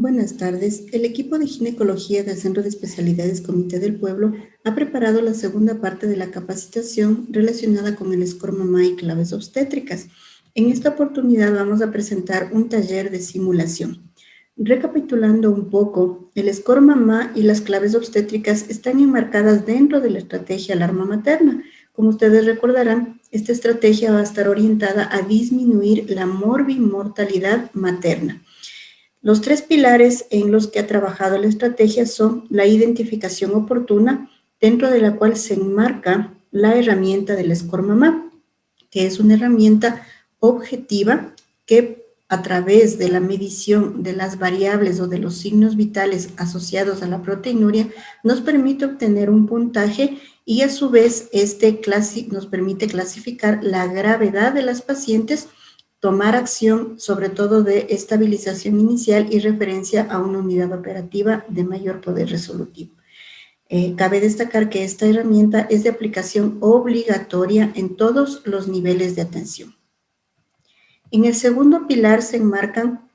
Buenas tardes. El equipo de ginecología del Centro de Especialidades Comité del Pueblo ha preparado la segunda parte de la capacitación relacionada con el SCORM Mamá y claves obstétricas. En esta oportunidad vamos a presentar un taller de simulación. Recapitulando un poco, el SCORM Mamá y las claves obstétricas están enmarcadas dentro de la estrategia Alarma Materna. Como ustedes recordarán, esta estrategia va a estar orientada a disminuir la morbimortalidad materna. Los tres pilares en los que ha trabajado la estrategia son la identificación oportuna, dentro de la cual se enmarca la herramienta del SCORM Mamá, que es una herramienta objetiva que a través de la medición de las variables o de los signos vitales asociados a la proteinuria nos permite obtener un puntaje y a su vez nos permite clasificar la gravedad de las pacientes, tomar acción sobre todo de estabilización inicial y referencia a una unidad operativa de mayor poder resolutivo. Cabe destacar que esta herramienta es de aplicación obligatoria en todos los niveles de atención. En el segundo pilar se enmarcan,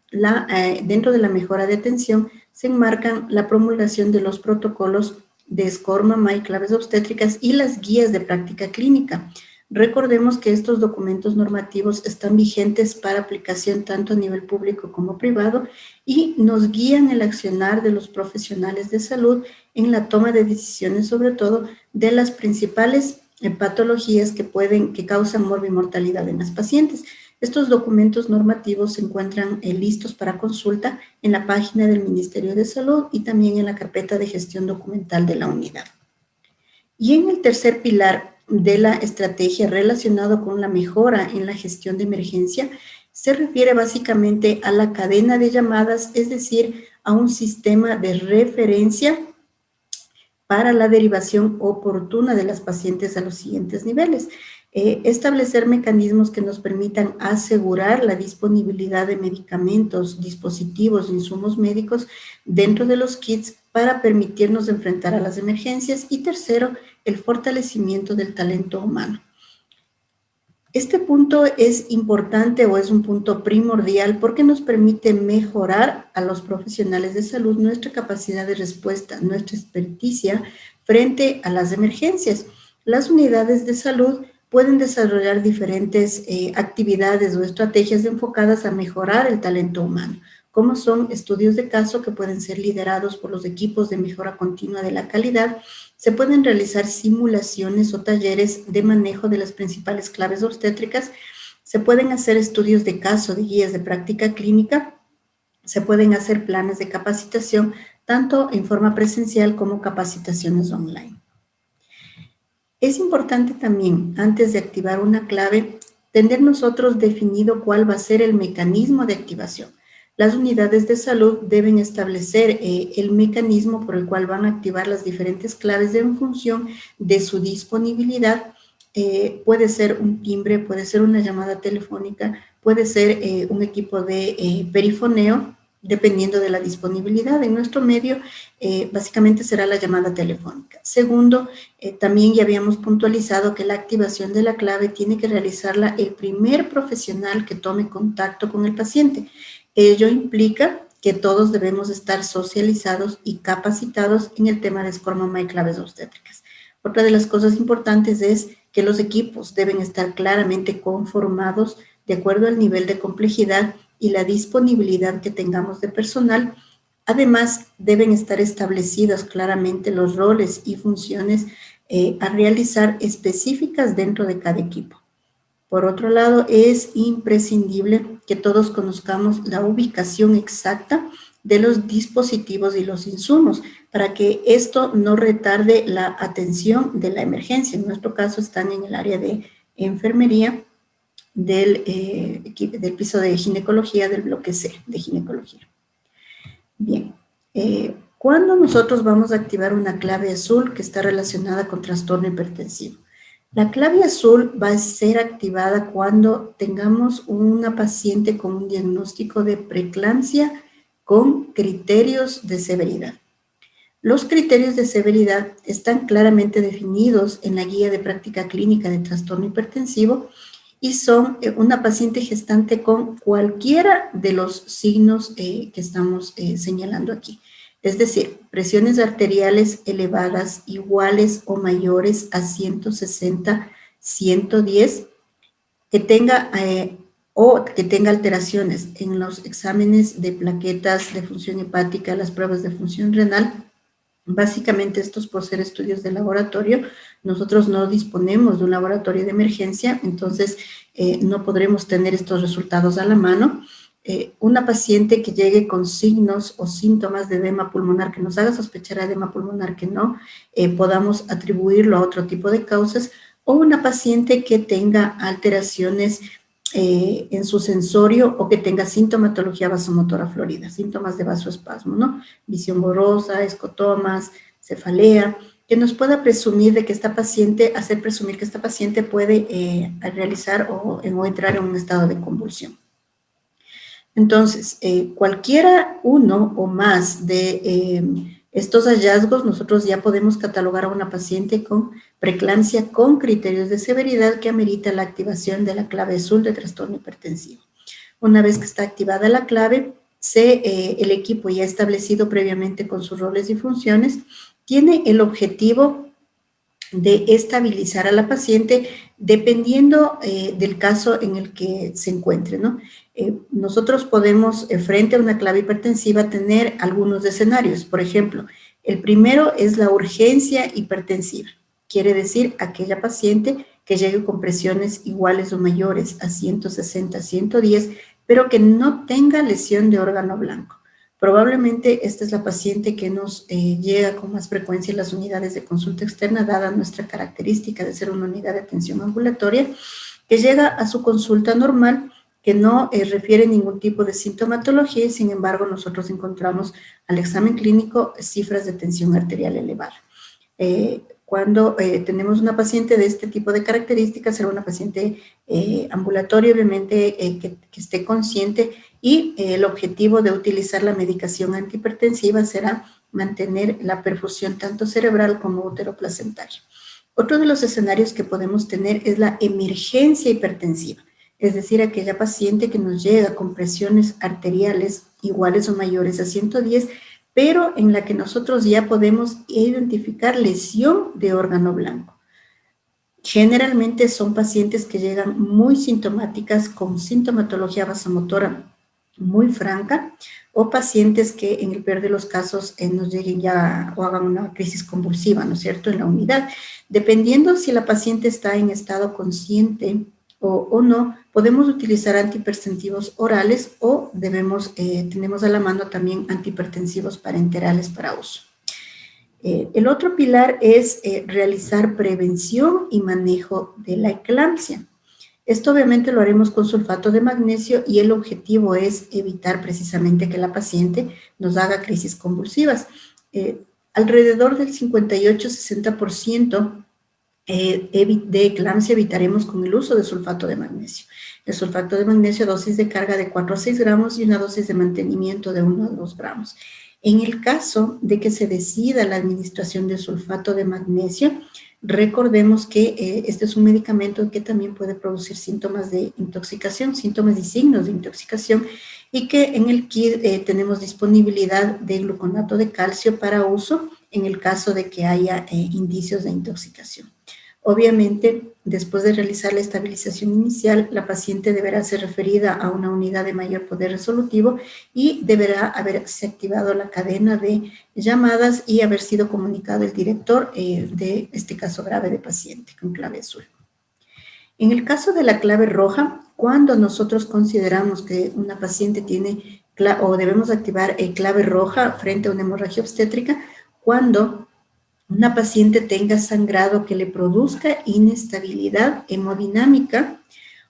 dentro de la mejora de atención, se enmarcan la promulgación de los protocolos de SCORM Mamá y claves obstétricas y las guías de práctica clínica. Recordemos que estos documentos normativos están vigentes para aplicación tanto a nivel público como privado y nos guían el accionar de los profesionales de salud en la toma de decisiones, sobre todo de las principales patologías que causan morbimortalidad en las pacientes. Estos documentos normativos se encuentran listos para consulta en la página del Ministerio de Salud y también en la carpeta de gestión documental de la unidad. Y en el tercer pilar de la estrategia relacionado con la mejora en la gestión de emergencia, se refiere básicamente a la cadena de llamadas, es decir, a un sistema de referencia para la derivación oportuna de las pacientes a los siguientes niveles. Establecer mecanismos que nos permitan asegurar la disponibilidad de medicamentos, dispositivos, insumos médicos dentro de los kits para permitirnos enfrentar a las emergencias. Y tercero, el fortalecimiento del talento humano. Este punto es importante o es un punto primordial porque nos permite mejorar a los profesionales de salud nuestra capacidad de respuesta, nuestra experticia frente a las emergencias. Las unidades de salud pueden desarrollar diferentes actividades o estrategias enfocadas a mejorar el talento humano, como son estudios de caso que pueden ser liderados por los equipos de mejora continua de la calidad. Se pueden realizar simulaciones o talleres de manejo de las principales claves obstétricas. Se pueden hacer estudios de caso de guías de práctica clínica. Se pueden hacer planes de capacitación, tanto en forma presencial como capacitaciones online. Es importante también, antes de activar una clave, tener nosotros definido cuál va a ser el mecanismo de activación. Las unidades de salud deben establecer el mecanismo por el cual van a activar las diferentes claves en función de su disponibilidad. Puede ser un timbre, puede ser una llamada telefónica, puede ser un equipo de perifoneo, dependiendo de la disponibilidad. En nuestro medio, básicamente será la llamada telefónica. Segundo, también ya habíamos puntualizado que la activación de la clave tiene que realizarla el primer profesional que tome contacto con el paciente. Ello implica que todos debemos estar socializados y capacitados en el tema de SCORM Mamá y claves obstétricas. Otra de las cosas importantes es que los equipos deben estar claramente conformados de acuerdo al nivel de complejidad y la disponibilidad que tengamos de personal. Además, deben estar establecidos claramente los roles y funciones a realizar específicas dentro de cada equipo. Por otro lado, es imprescindible que todos conozcamos la ubicación exacta de los dispositivos y los insumos para que esto no retarde la atención de la emergencia. En nuestro caso están en el área de enfermería del piso de ginecología del bloque C de ginecología. Bien, ¿cuándo nosotros vamos a activar una clave azul que está relacionada con trastorno hipertensivo? La clave azul va a ser activada cuando tengamos una paciente con un diagnóstico de preeclampsia con criterios de severidad. Los criterios de severidad están claramente definidos en la guía de práctica clínica de trastorno hipertensivo y son una paciente gestante con cualquiera de los signos que estamos señalando aquí. Es decir, presiones arteriales elevadas iguales o mayores a 160, 110, que tenga o que tenga alteraciones en los exámenes de plaquetas de función hepática, las pruebas de función renal. Básicamente estos por ser estudios de laboratorio, nosotros no disponemos de un laboratorio de emergencia, entonces no podremos tener estos resultados a la mano. Una paciente que llegue con signos o síntomas de edema pulmonar que nos haga sospechar edema pulmonar que no podamos atribuirlo a otro tipo de causas, o una paciente que tenga alteraciones en su sensorio o que tenga sintomatología vasomotora florida, síntomas de vasoespasmo, ¿no? Visión borrosa, escotomas, cefalea, que nos pueda presumir de que esta paciente, hacer presumir que esta paciente puede realizar o entrar en un estado de convulsión. Entonces, cualquiera uno o más de estos hallazgos, nosotros ya podemos catalogar a una paciente con preeclampsia con criterios de severidad que amerita la activación de la clave azul de trastorno hipertensivo. Una vez que está activada la clave, el equipo ya establecido previamente con sus roles y funciones, tiene el objetivo de estabilizar a la paciente dependiendo del caso en el que se encuentre, ¿no? Nosotros podemos, frente a una clave hipertensiva, tener algunos escenarios. Por ejemplo, el primero es la urgencia hipertensiva. Quiere decir aquella paciente que llegue con presiones iguales o mayores a 160, 110, pero que no tenga lesión de órgano blanco. Probablemente esta es la paciente que nos llega con más frecuencia en las unidades de consulta externa, dada nuestra característica de ser una unidad de atención ambulatoria, que llega a su consulta normal, que no refiere ningún tipo de sintomatología y sin embargo nosotros encontramos al examen clínico cifras de tensión arterial elevada. Cuando tenemos una paciente de este tipo de características, será una paciente ambulatoria, obviamente, que esté consciente y el objetivo de utilizar la medicación antihipertensiva será mantener la perfusión tanto cerebral como uteroplacentaria. Otro de los escenarios que podemos tener es la emergencia hipertensiva, es decir, aquella paciente que nos llega con presiones arteriales iguales o mayores a 110, pero en la que nosotros ya podemos identificar lesión de órgano blanco. Generalmente son pacientes que llegan muy sintomáticas con sintomatología vasomotora muy franca o pacientes que en el peor de los casos nos lleguen ya o hagan una crisis convulsiva, ¿no es cierto?, en la unidad. Dependiendo si la paciente está en estado consciente o no, podemos utilizar antihipertensivos orales o tenemos a la mano también antihipertensivos parenterales para uso. El otro pilar es realizar prevención y manejo de la eclampsia. Esto obviamente lo haremos con sulfato de magnesio y el objetivo es evitar precisamente que la paciente nos haga crisis convulsivas. Alrededor del 58-60% de eclampsia evitaremos con el uso de sulfato de magnesio. El sulfato de magnesio, dosis de carga de 4 a 6 gramos y una dosis de mantenimiento de 1 a 2 gramos. En el caso de que se decida la administración de sulfato de magnesio, recordemos que este es un medicamento que también puede producir síntomas de intoxicación, síntomas y signos de intoxicación, y que en el kit tenemos disponibilidad de gluconato de calcio para uso en el caso de que haya indicios de intoxicación. Obviamente, después de realizar la estabilización inicial, la paciente deberá ser referida a una unidad de mayor poder resolutivo y deberá haberse activado la cadena de llamadas y haber sido comunicado el director de este caso grave de paciente con clave azul. En el caso de la clave roja, cuando nosotros consideramos que una paciente tiene o debemos activar clave roja frente a una hemorragia obstétrica, cuando una paciente tenga sangrado que le produzca inestabilidad hemodinámica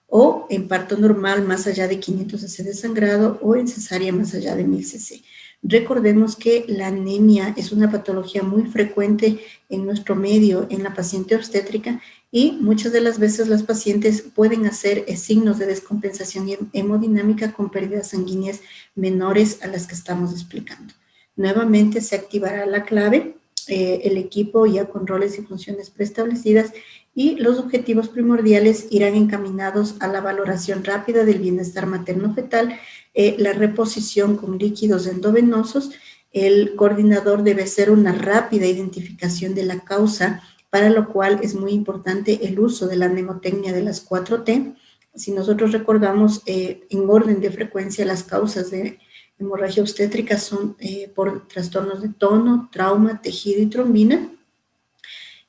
o en parto normal más allá de 500 cc de sangrado o en cesárea más allá de 1000 cc. Recordemos que la anemia es una patología muy frecuente en nuestro medio en la paciente obstétrica y muchas de las veces las pacientes pueden hacer signos de descompensación hemodinámica con pérdidas sanguíneas menores a las que estamos explicando. Nuevamente se activará la clave, el equipo ya con roles y funciones preestablecidas y los objetivos primordiales irán encaminados a la valoración rápida del bienestar materno-fetal, la reposición con líquidos endovenosos. El coordinador debe hacer una rápida identificación de la causa, para lo cual es muy importante el uso de la mnemotecnia de las 4T. Si nosotros recordamos en orden de frecuencia, las causas de hemorragia obstétrica son por trastornos de tono, trauma, tejido y trombina.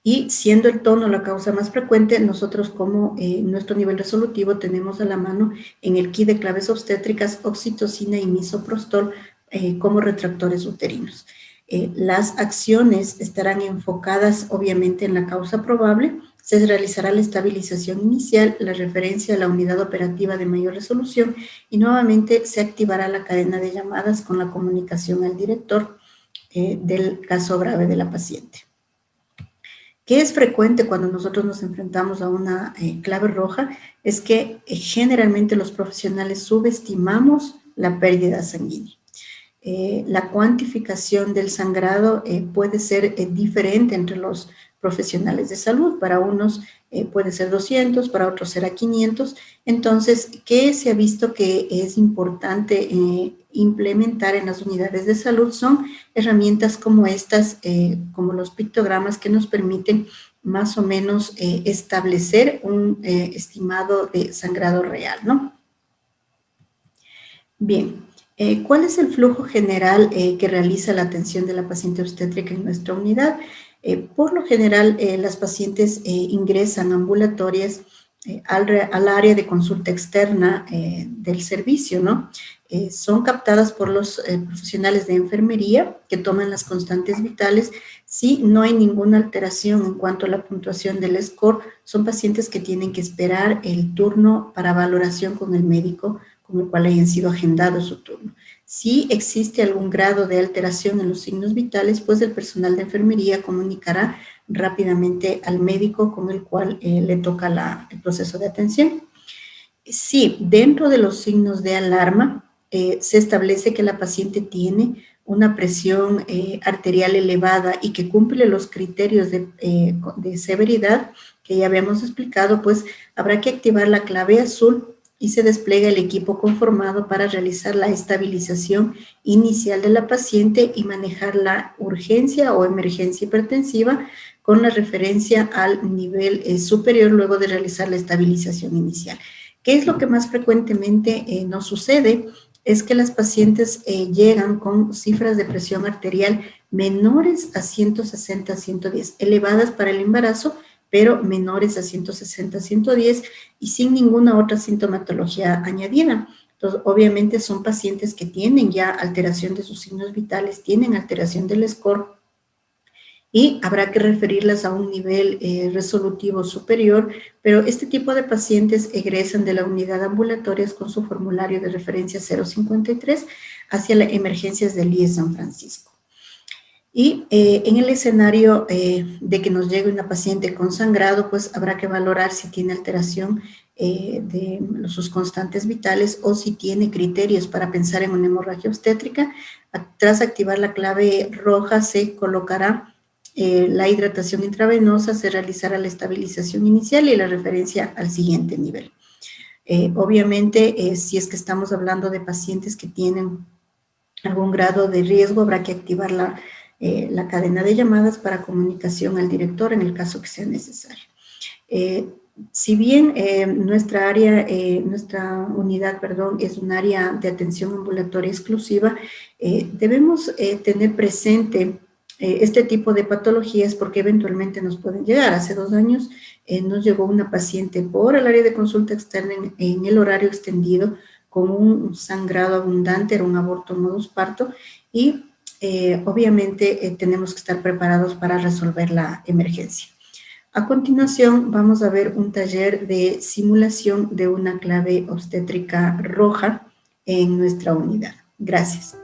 Y siendo el tono la causa más frecuente, nosotros como nuestro nivel resolutivo tenemos a la mano en el kit de claves obstétricas oxitocina y misoprostol como retractores uterinos. Las acciones estarán enfocadas obviamente en la causa probable. Se realizará la estabilización inicial, la referencia a la unidad operativa de mayor resolución y nuevamente se activará la cadena de llamadas con la comunicación al director del caso grave de la paciente. ¿Qué es frecuente cuando nosotros nos enfrentamos a una clave roja? Es que generalmente los profesionales subestimamos la pérdida sanguínea. La cuantificación del sangrado puede ser diferente entre los profesionales de salud. Para unos puede ser 200, para otros será 500. Entonces, ¿qué se ha visto que es importante implementar en las unidades de salud? Son herramientas como estas, como los pictogramas que nos permiten más o menos establecer un estimado de sangrado real, ¿no? Bien, ¿cuál es el flujo general que realiza la atención de la paciente obstétrica en nuestra unidad? Por lo general, las pacientes ingresan ambulatorias al área de consulta externa del servicio, ¿no? Son captadas por los profesionales de enfermería que toman las constantes vitales. Si no hay ninguna alteración en cuanto a la puntuación del score, son pacientes que tienen que esperar el turno para valoración con el médico con el cual hayan sido agendados su turno. Si existe algún grado de alteración en los signos vitales, pues el personal de enfermería comunicará rápidamente al médico con el cual le toca el proceso de atención. Si dentro de los signos de alarma se establece que la paciente tiene una presión arterial elevada y que cumple los criterios de severidad que ya habíamos explicado, pues habrá que activar la clave azul y se despliega el equipo conformado para realizar la estabilización inicial de la paciente y manejar la urgencia o emergencia hipertensiva con la referencia al nivel superior luego de realizar la estabilización inicial. ¿Qué es lo que más frecuentemente nos sucede? Es que las pacientes llegan con cifras de presión arterial menores a 160, 110, elevadas para el embarazo, pero menores a 160, 110 y sin ninguna otra sintomatología añadida. Entonces, obviamente son pacientes que tienen ya alteración de sus signos vitales, tienen alteración del score y habrá que referirlas a un nivel resolutivo superior, pero este tipo de pacientes egresan de la unidad ambulatoria con su formulario de referencia 053 hacia las emergencias del IE San Francisco. Y en el escenario de que nos llegue una paciente con sangrado, pues habrá que valorar si tiene alteración de sus constantes vitales o si tiene criterios para pensar en una hemorragia obstétrica. Tras activar la clave roja se colocará la hidratación intravenosa, se realizará la estabilización inicial y la referencia al siguiente nivel. Obviamente, si es que estamos hablando de pacientes que tienen algún grado de riesgo, habrá que activar la cadena de llamadas para comunicación al director en el caso que sea necesario. Si bien nuestra unidad, es un área de atención ambulatoria exclusiva, debemos tener presente este tipo de patologías porque eventualmente nos pueden llegar. Hace 2 años nos llegó una paciente por el área de consulta externa en el horario extendido con un sangrado abundante, era un aborto modus parto y obviamente tenemos que estar preparados para resolver la emergencia. A continuación vamos a ver un taller de simulación de una clave obstétrica roja en nuestra unidad. Gracias.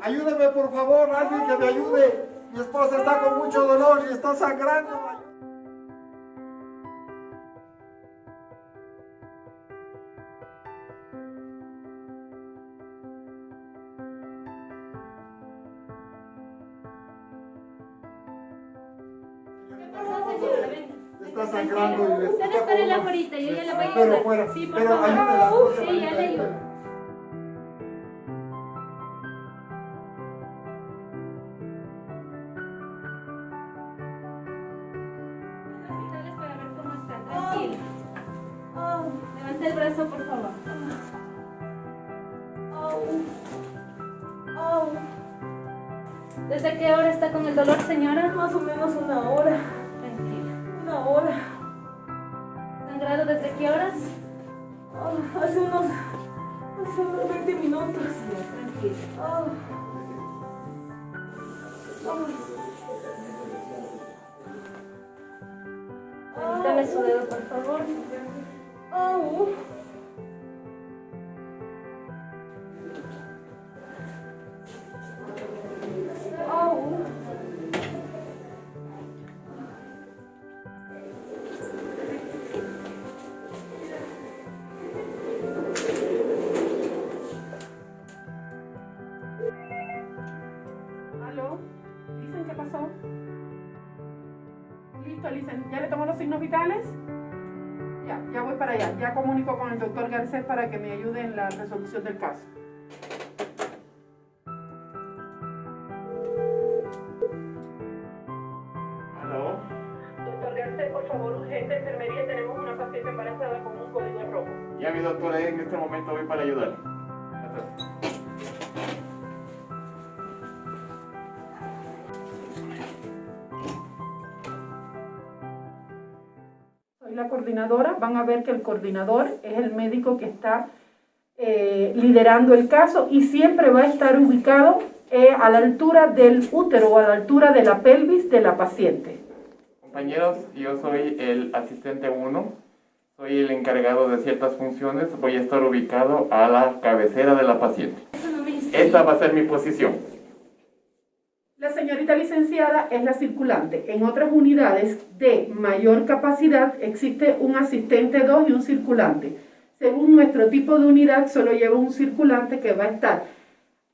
Ayúdame, por favor, alguien que me ayude. Mi esposa está con mucho dolor y está sangrando. Está sangrando y le Usted está espérela como- ahorita, yo ya le voy a Pero ayudar. fuera, Sí, por pero favor. ayúdela, no se Sí, vaya, ya le ayudo. ayúdela. Hospitales para ver cómo está. Tranquila. Levante el brazo, por favor. ¿Desde qué hora está con el dolor, señora? Más o menos una hora. Tranquila. Una hora. ¿Sangrado desde qué horas? Hace unos 20 minutos. Tranquila. Ah. Dame su dedo, por favor. Au. Au. ¿Aló? ¿Dicen qué pasó? Listo, dicen, ¿ya le tomó los signos vitales? Ya voy para allá. Ya comunico con el doctor Garcés para que me ayude en la resolución del caso. ¿Aló? Doctor Garcés, por favor, urgente, enfermería, tenemos una paciente embarazada con un código rojo. Ya mi doctora, en este momento voy para ayudarle. Soy la coordinadora. Van a ver que el coordinador es el médico que está liderando el caso y siempre va a estar ubicado a la altura del útero o a la altura de la pelvis de la paciente. Compañeros, yo soy el asistente 1, soy el encargado de ciertas funciones, voy a estar ubicado a la cabecera de la paciente. Eso no me inspira. Esta va a ser mi posición. La señorita licenciada es la circulante. En otras unidades de mayor capacidad existe un asistente 2 y un circulante. Según nuestro tipo de unidad, solo lleva un circulante que va a estar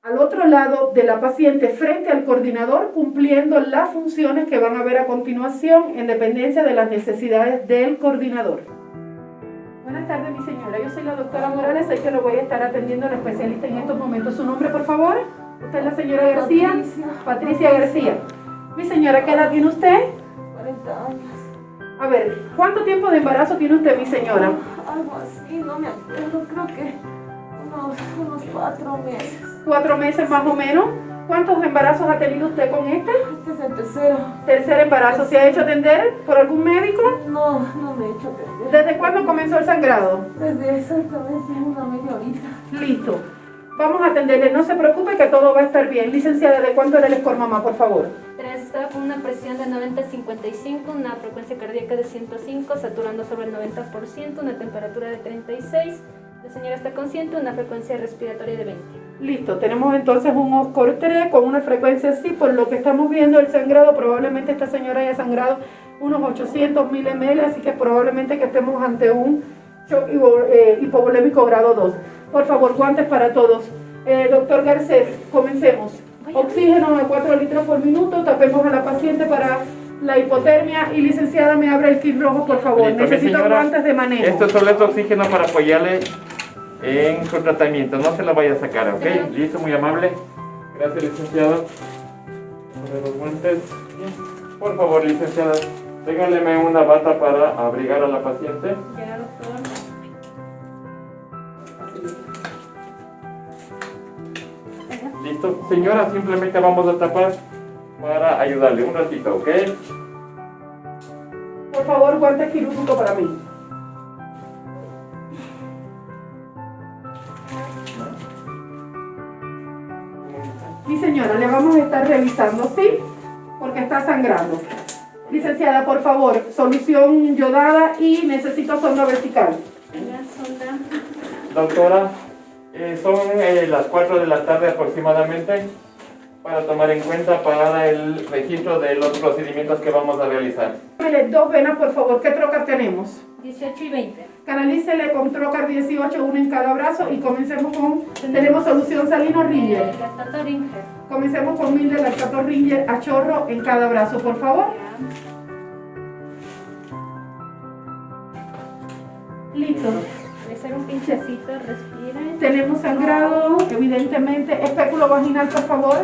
al otro lado de la paciente frente al coordinador cumpliendo las funciones que van a ver a continuación en dependencia de las necesidades del coordinador. Buenas tardes, mi señora. Yo soy la doctora Morales, soy que lo voy a estar atendiendo al especialista en estos momentos. ¿Su nombre, por favor? ¿Usted es la señora García? Patricia García. Mi señora, ¿qué edad tiene usted? 40 años. A ver, ¿cuánto tiempo de embarazo tiene usted, mi señora? Algo así, no me acuerdo. Creo que unos 4 meses. 4 meses más o menos. ¿Cuántos embarazos ha tenido usted con este? Este es el tercero. Tercer embarazo. ¿Se ha hecho atender por algún médico? No me he hecho atender. ¿Desde cuándo comenzó el sangrado? Desde exactamente una media horita. Listo. Vamos a atenderle. No se preocupe que todo va a estar bien. Licenciada, ¿de cuánto era el score, mamá, por favor? 3, estaba con una presión de 90-55, una frecuencia cardíaca de 105, saturando sobre el 90%, una temperatura de 36. La señora está consciente, una frecuencia respiratoria de 20. Listo, tenemos entonces un score 3 con una frecuencia así. Por lo que estamos viendo el sangrado, probablemente esta señora haya sangrado unos 800 mil ml, así que probablemente que estemos ante un shock hipovolémico grado 2. Por favor, guantes para todos. Doctor Garcés, comencemos. Oxígeno a 4 litros por minuto, tapemos a la paciente para la hipotermia y licenciada me abre el kit rojo, por favor. Listo, mi Necesito señora. guantes de manejo. Esto solo es oxígeno para apoyarle en su tratamiento, no se la vaya a sacar, ¿ok? Listo, muy amable. Gracias, licenciado. Poner los guantes. Por favor, licenciada, regáleme una bata para abrigar a la paciente. Ya, doctor. Listo, señora, simplemente vamos a tapar para ayudarle un ratito, ¿ok? Por favor, guante quirúrgico para mí. Sí, señora, le vamos a estar revisando, ¿sí? Porque está sangrando. Licenciada, por favor, solución yodada y necesito sonda vertical. La sonda. Doctora, son las 4 de la tarde aproximadamente para tomar en cuenta para el registro de los procedimientos que vamos a realizar. Dale 2 venas, por favor. ¿Qué trocar tenemos? 18 y 20. Canalícele con trocar 18, uno en cada brazo y comencemos con, tenemos solución salino Ringer. Lactato Ringer. Comencemos con 1000 de lactato Ringer a chorro en cada brazo, por favor. Ya. Listo. Hacer un pinchacito, respire. Tenemos sangrado, evidentemente. Espéculo vaginal, por favor.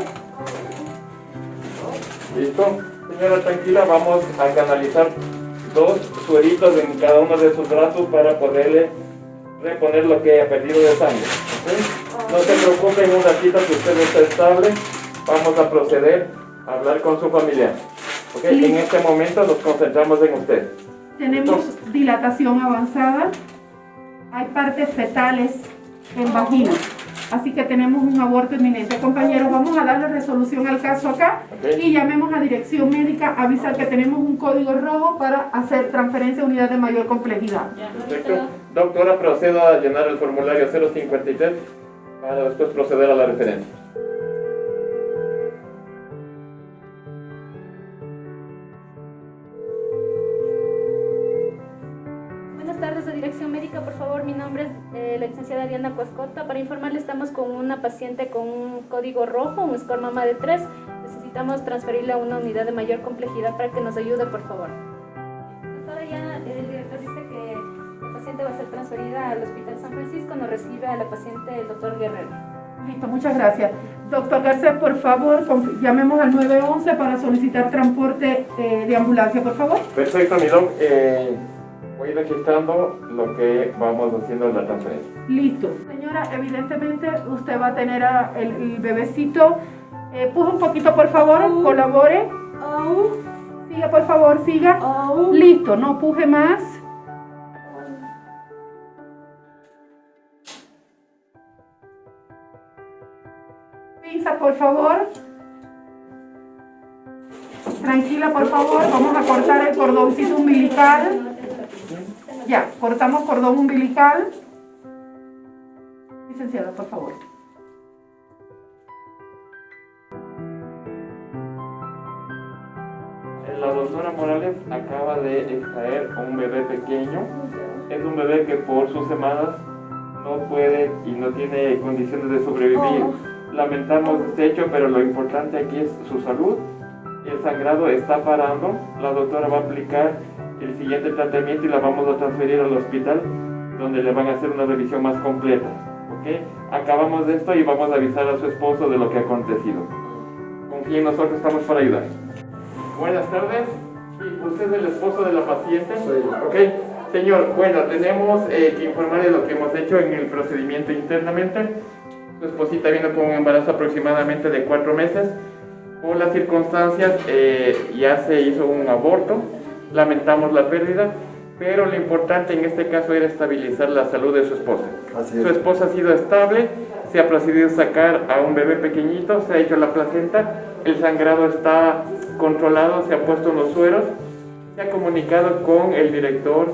¿Listo? Señora, tranquila, vamos a canalizar 2 sueritos en cada uno de sus brazos para poderle reponer lo que ha perdido de sangre. ¿Ok? No se preocupe, en un ratito que usted está estable, vamos a proceder a hablar con su familiar. ¿Ok? En este momento nos concentramos en usted. Tenemos dilatación avanzada. Hay partes fetales en vagina. Así que tenemos un aborto inminente. Compañeros, vamos a darle resolución al caso acá. Y llamemos a dirección médica a avisar que tenemos un código rojo para hacer transferencia a unidad de mayor complejidad. Perfecto. Doctora, procedo a llenar el formulario 053 para después proceder a la referencia. Buenas tardes de dirección médica, por favor. Mi nombre es la licenciada Diana Cuascota. Para informarle, estamos con una paciente con un código rojo, un score mama de 3. Necesitamos transferirle a una unidad de mayor complejidad para que nos ayude, por favor. Doctora, ya el director dice que la paciente va a ser transferida al Hospital San Francisco. Nos recibe a la paciente el doctor Guerrero. Listo, muchas gracias. Doctor Garcés, por favor, llamemos al 911 para solicitar transporte de ambulancia, por favor. Perfecto, mi doc. Voy registrando lo que vamos haciendo en la transferencia. Listo. Señora, evidentemente usted va a tener el bebecito. Puja un poquito, por favor, colabore. Siga, por favor, siga. Listo, no puje más. Pinza, por favor. Tranquila, por favor. Vamos a cortar el cordoncito umbilical. Ya, cortamos cordón umbilical. Licenciada, por favor. La doctora Morales acaba de extraer a un bebé pequeño. Es un bebé que por sus semanas no puede y no tiene condiciones de sobrevivir. Lamentamos este hecho, pero lo importante aquí es su salud. El sangrado está parando. La doctora va a aplicar el siguiente tratamiento y la vamos a transferir al hospital, donde le van a hacer una revisión más completa. ¿Ok? Acabamos de esto y vamos a avisar a su esposo de lo que ha acontecido. Confíe en nosotros, estamos para ayudar. Buenas tardes. Sí, ¿usted es el esposo de la paciente? Sí. Ok. Señor, bueno, tenemos que informarle lo que hemos hecho en el procedimiento internamente. Su esposita vino con un embarazo aproximadamente de 4 meses. Por las circunstancias ya se hizo un aborto. Lamentamos la pérdida, pero lo importante en este caso era estabilizar la salud de su esposa. Así es. Su esposa ha sido estable, se ha procedido a sacar a un bebé pequeñito, se ha hecho la placenta, el sangrado está controlado, se ha puesto unos sueros, se ha comunicado con el director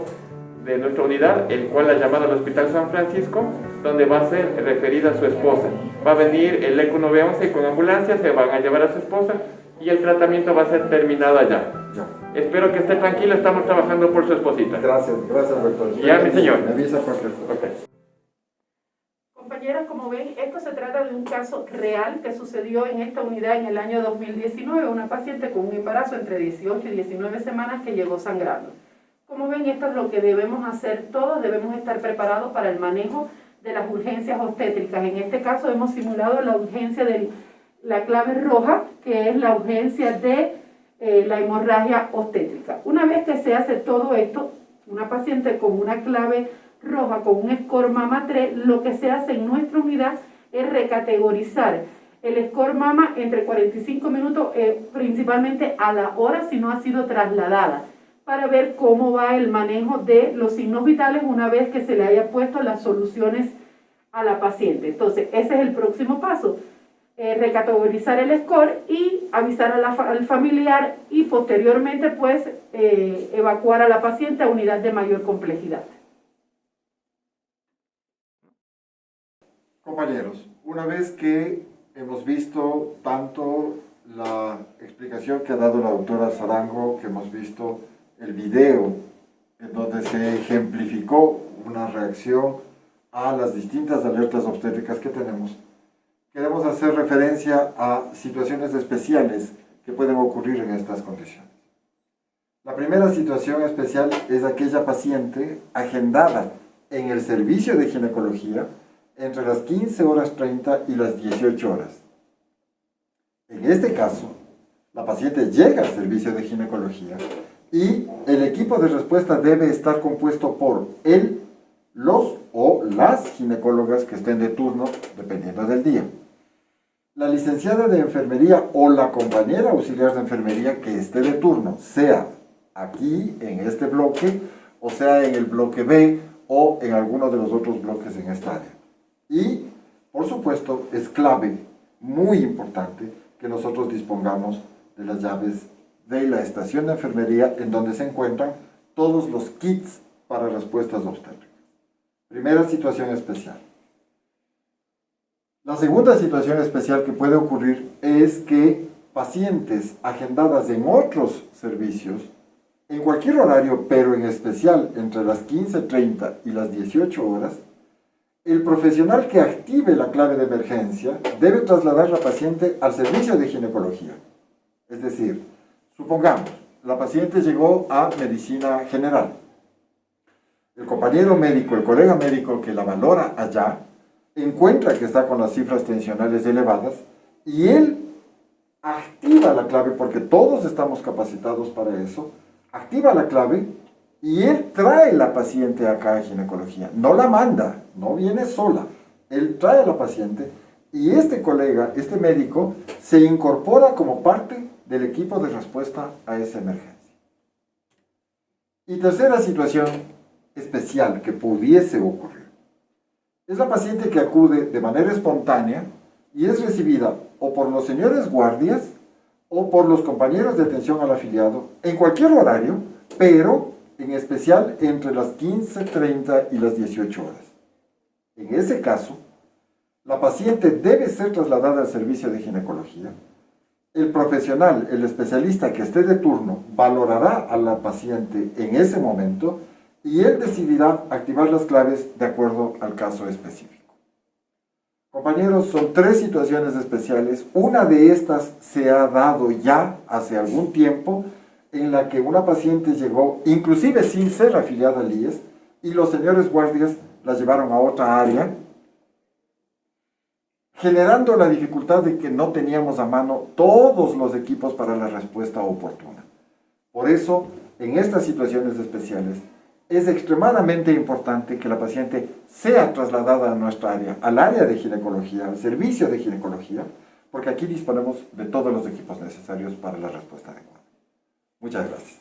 de nuestra unidad, el cual ha llamado al Hospital San Francisco, donde va a ser referida a su esposa. Va a venir el ECO 911 con ambulancia, se van a llevar a su esposa y el tratamiento va a ser terminado allá. Ya. Espero que esté tranquila, estamos trabajando por su esposita. Gracias, doctor. Ya, mi señor. Me avisa cualquier cosa. Ok. Compañeras, como ven, esto se trata de un caso real que sucedió en esta unidad en el año 2019, una paciente con un embarazo entre 18 y 19 semanas que llegó sangrando. Como ven, esto es lo que debemos hacer todos, debemos estar preparados para el manejo de las urgencias obstétricas. En este caso hemos simulado la urgencia de la clave roja, que es la urgencia de la hemorragia obstétrica. Una vez que se hace todo esto, una paciente con una clave roja, con un score mama 3, lo que se hace en nuestra unidad es recategorizar el score mama entre 45 minutos, principalmente a la hora si no ha sido trasladada, para ver cómo va el manejo de los signos vitales una vez que se le haya puesto las soluciones a la paciente. Entonces, ese es el próximo paso. Recategorizar el score y avisar al familiar y posteriormente pues evacuar a la paciente a unidad de mayor complejidad. Compañeros, una vez que hemos visto tanto la explicación que ha dado la doctora Sarango, que hemos visto el video en donde se ejemplificó una reacción a las distintas alertas obstétricas que tenemos, queremos hacer referencia a situaciones especiales que pueden ocurrir en estas condiciones. La primera situación especial es aquella paciente agendada en el servicio de ginecología entre las 15:30 y las 18 horas. En este caso, la paciente llega al servicio de ginecología y el equipo de respuesta debe estar compuesto por los o las ginecólogas que estén de turno, dependiendo del día. La licenciada de enfermería o la compañera auxiliar de enfermería que esté de turno, sea aquí en este bloque, o sea en el bloque B, o en alguno de los otros bloques en esta área. Y, por supuesto, es clave, muy importante, que nosotros dispongamos de las llaves de la estación de enfermería en donde se encuentran todos los kits para respuestas obstétricas. Primera situación especial. La segunda situación especial que puede ocurrir es que pacientes agendadas en otros servicios, en cualquier horario, pero en especial entre las 15:30 y las 18 horas, el profesional que active la clave de emergencia debe trasladar a la paciente al servicio de ginecología. Es decir, supongamos, la paciente llegó a medicina general. El compañero médico, el colega médico que la valora allá, encuentra que está con las cifras tensionales elevadas y él activa la clave, porque todos estamos capacitados para eso, activa la clave y él trae la paciente acá a ginecología. No la manda, no viene sola. Él trae a la paciente y este colega, este médico, se incorpora como parte del equipo de respuesta a esa emergencia. Y tercera situación especial que pudiese ocurrir es la paciente que acude de manera espontánea y es recibida o por los señores guardias o por los compañeros de atención al afiliado en cualquier horario, pero en especial entre las 15:30 y las 18 horas. En ese caso, la paciente debe ser trasladada al servicio de ginecología. El profesional, el especialista que esté de turno, valorará a la paciente en ese momento y él decidirá activar las claves de acuerdo al caso específico. Compañeros, son 3 situaciones especiales. Una de estas se ha dado ya hace algún tiempo, en la que una paciente llegó, inclusive sin ser afiliada al IES, y los señores guardias la llevaron a otra área, generando la dificultad de que no teníamos a mano todos los equipos para la respuesta oportuna. Por eso, en estas situaciones especiales, es extremadamente importante que la paciente sea trasladada a nuestra área, al área de ginecología, al servicio de ginecología, porque aquí disponemos de todos los equipos necesarios para la respuesta adecuada. Muchas gracias.